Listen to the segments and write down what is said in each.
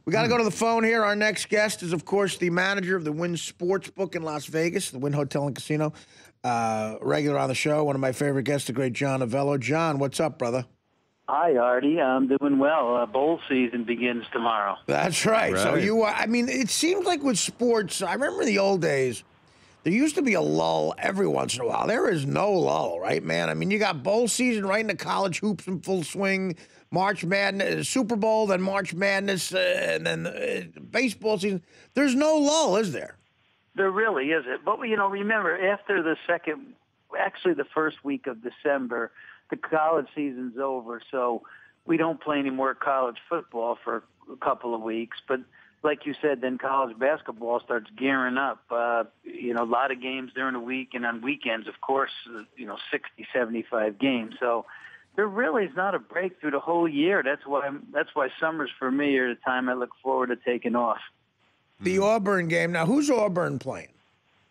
We got to go to the phone here. Our next guest is, of course, the manager of the Wynn Sportsbook in Las Vegas, the Wynn Hotel and Casino. Regular on the show, one of my favorite guests, the great John Avello. John, what's up, brother? Hi, Artie. I'm doing well. Bowl season begins tomorrow. That's right. So you are, I mean, it seems like with sports, I remember in the old days, there used to be a lull every once in a while. There is no lull, right, man? I mean, you got bowl season right into college hoops in full swing, March Madness, Super Bowl, then March Madness, and then baseball season. There's no lull, is there? There really isn't. But, remember, after the first week of December, the college season's over, so we don't play any more college football for a couple of weeks. But like you said, then college basketball starts gearing up. A lot of games during the week, and on weekends, of course, 60, 75 games. So there really is not a break through the whole year. That's why summers for me are the time I look forward to taking off. The Auburn game. Now, who's Auburn playing?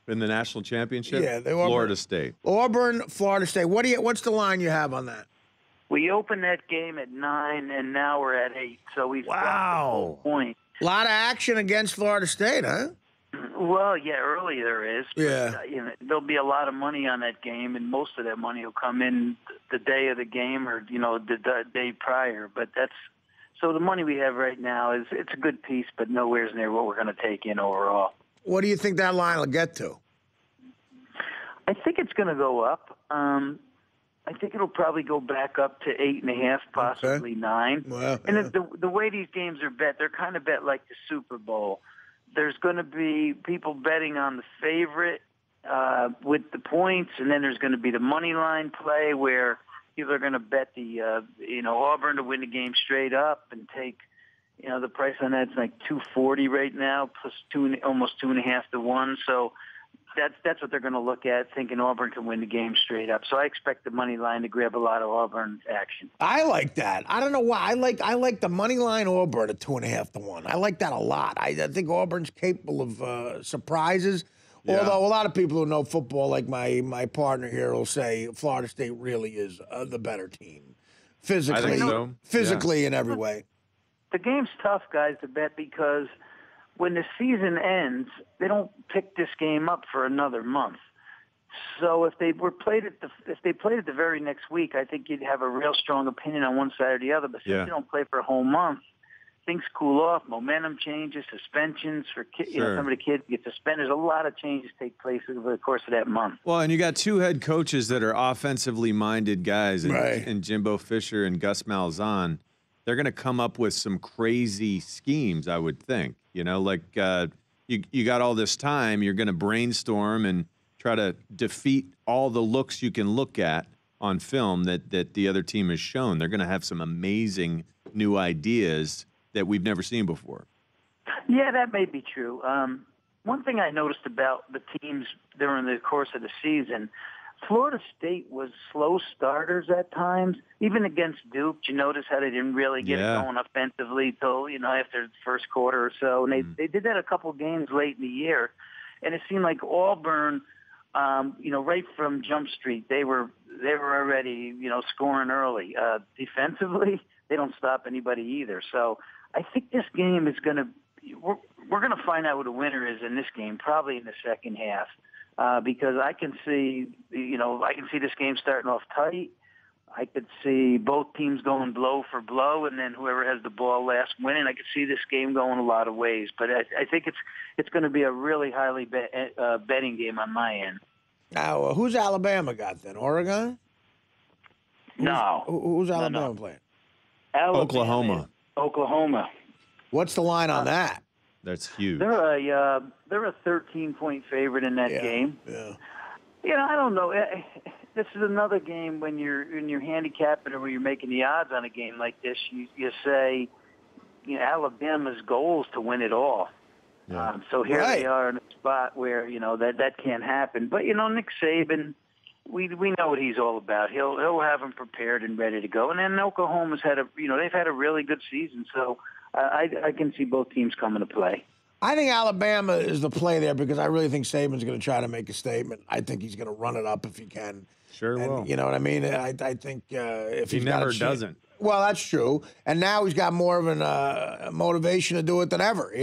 In the national championship? Yeah, Florida State. Auburn, Florida State. What's the line you have on that? We opened that game at 9, and now we're at 8. So we've got the full point. A lot of action against Florida State, huh? Well, yeah, early there is. But, yeah. There'll be a lot of money on that game, and most of that money will come in the day of the game or, the day prior. But so the money we have right now it's a good piece, but nowhere near what we're going to take in overall. What do you think that line will get to? I think it's going to go up. I think it'll probably go back up to 8.5, possibly 9. Well, and the way these games are bet, they're kind of bet like the Super Bowl. There's going to be people betting on the favorite with the points, and then there's going to be the money line play where people are going to bet the Auburn to win the game straight up and take. The price on that's like $240 right now, plus almost 2.5 to 1. So that's what they're going to look at, thinking Auburn can win the game straight up. So I expect the money line to grab a lot of Auburn action. I like that. I don't know why. I like the money line Auburn at 2.5 to 1. I like that a lot. I think Auburn's capable of surprises. Yeah. Although a lot of people who know football, like my partner here, will say Florida State really is the better team, physically, I think so. Physically in every way. The game's tough, guys, to bet because when the season ends, they don't pick this game up for another month. So if they played it the very next week, I think you'd have a real strong opinion on one side or the other. But since they don't play for a whole month, things cool off, momentum changes, suspensions for some of the kids get suspended. There's a lot of changes take place over the course of that month. Well, and you got two head coaches that are offensively minded guys, and Jimbo Fisher and Gus Malzahn. They're going to come up with some crazy schemes, I would think. You got all this time. You're going to brainstorm and try to defeat all the looks you can look at on film that the other team has shown. They're going to have some amazing new ideas that we've never seen before. Yeah, that may be true. One thing I noticed about the teams during the course of the season, Florida State was slow starters at times. Even against Duke, you notice how they didn't really get it going offensively till, after the first quarter or so. And they did that a couple games late in the year. And it seemed like Auburn, right from Jump Street, they were already, scoring early. Defensively, they don't stop anybody either. So I think this game is going to we're going to find out who the winner is in this game, probably in the second half. Because I can see this game starting off tight. I could see both teams going blow for blow, and then whoever has the ball last winning. I could see this game going a lot of ways, but I think it's going to be a really highly betting game on my end. Now, who's Alabama got then? Oregon? Who's Alabama playing? Oklahoma. Oklahoma. What's the line on that? That's huge. They're a 13-point favorite in that game. Yeah. I don't know. This is another game when you're handicapping or when you're making the odds on a game like this. You say, Alabama's goal is to win it all. Yeah. So here they are in a spot where that can't happen. But Nick Saban, we know what he's all about. He'll have them prepared and ready to go. And then Oklahoma's they've had a really good season. So I can see both teams coming to play. I think Alabama is the play there because I really think Saban's going to try to make a statement. I think he's going to run it up if he can. Sure will. You know what I mean? I think if he never doesn't. Well, that's true. And now he's got more of an motivation to do it than ever.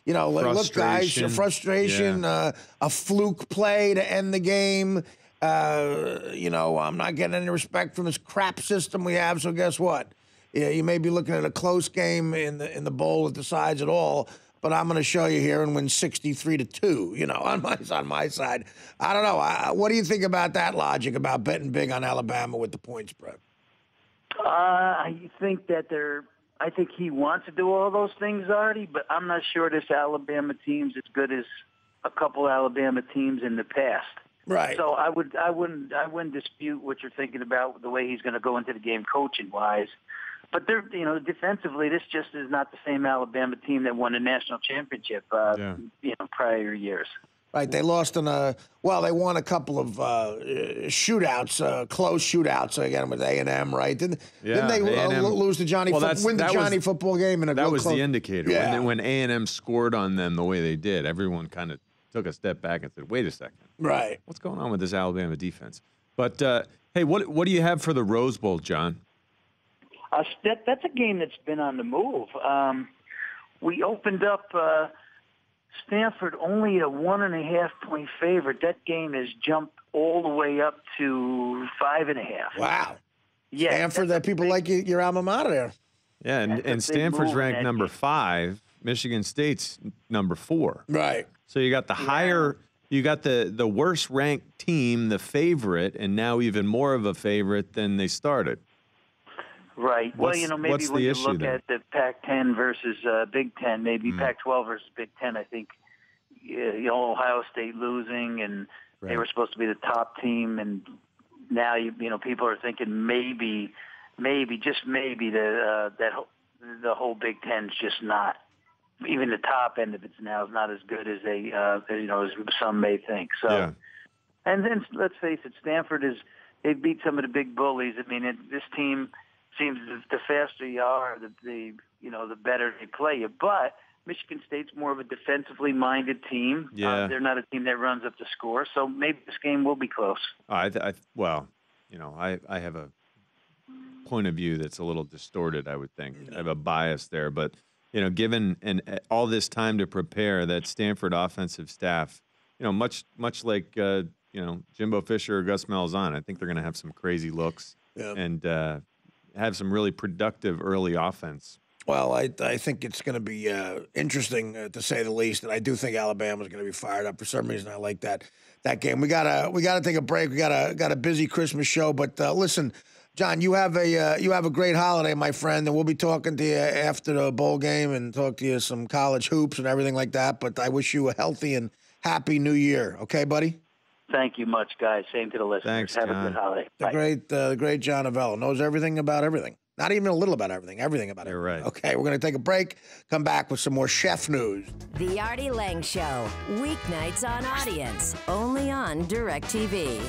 You know, look, guys, frustration, a fluke play to end the game. You know, I'm not getting any respect from this crap system we have. So guess what? Yeah, you may be looking at a close game in the bowl that decides it all. But I'm going to show you here and win 63-2. You know, on my side. I don't know. What do you think about that logic about betting big on Alabama with the point spread? I think that I think he wants to do all those things, Artie, but I'm not sure this Alabama team's as good as a couple Alabama teams in the past. Right. So I wouldn't dispute what you're thinking about the way he's going to go into the game coaching wise. But they're, you know, defensively, this just is not the same Alabama team that won a national championship, prior years. Right, they lost in they won a couple of shootouts, close shootouts again with A&M, right? Didn't they lose the Johnny football game in a that was close? The indicator. Yeah. When A&M scored on them the way they did, everyone kind of took a step back and said, "Wait a second, right? What's going on with this Alabama defense?" But hey, what do you have for the Rose Bowl, John? That's a game that's been on the move. We opened up Stanford only a 1.5-point favorite. That game has jumped all the way up to 5.5. Wow. Yeah, Stanford, that people like your alma mater there. Yeah, and Stanford's ranked number 5. Michigan State's number 4. Right. So you got the higher, you got the worst ranked team, the favorite, and now even more of a favorite than they started. Right. Well, you know, maybe when you look at the Pac-10 versus Big Ten, maybe Pac-12 versus Big Ten, I think Ohio State losing, and they were supposed to be the top team, and now people are thinking maybe just maybe the whole Big Ten's just not, even the top end of it's now is not as good as as some may think. So, and then let's face it, Stanford they beat some of the big bullies. I mean, this team seems the faster you are, the better they play you. But Michigan State's more of a defensively minded team. Yeah. They're not a team that runs up the score, so maybe this game will be close. I have a point of view that's a little distorted, I would think. I have a bias there, but given all this time to prepare, that Stanford offensive staff, much like Jimbo Fisher or Gus Malzahn, I think they're going to have some crazy looks and have some really productive early offense. Well, I think it's going to be interesting to say the least, and I do think Alabama's going to be fired up for some reason. I like that game. We gotta take a break. We got a busy Christmas show, but listen, John, you have a great holiday, my friend, and we'll be talking to you after the bowl game and talk to you some college hoops and everything like that. But I wish you a healthy and happy New Year. Okay, buddy? Thank you much, guys. Same to the listeners. Thanks, Have John. a good holiday. The great John Avello knows everything about everything. Not even a little about everything. Everything about everything. You're right. Okay, we're going to take a break. Come back with some more chef news. The Artie Lange Show. Weeknights on Audience. Only on DirecTV.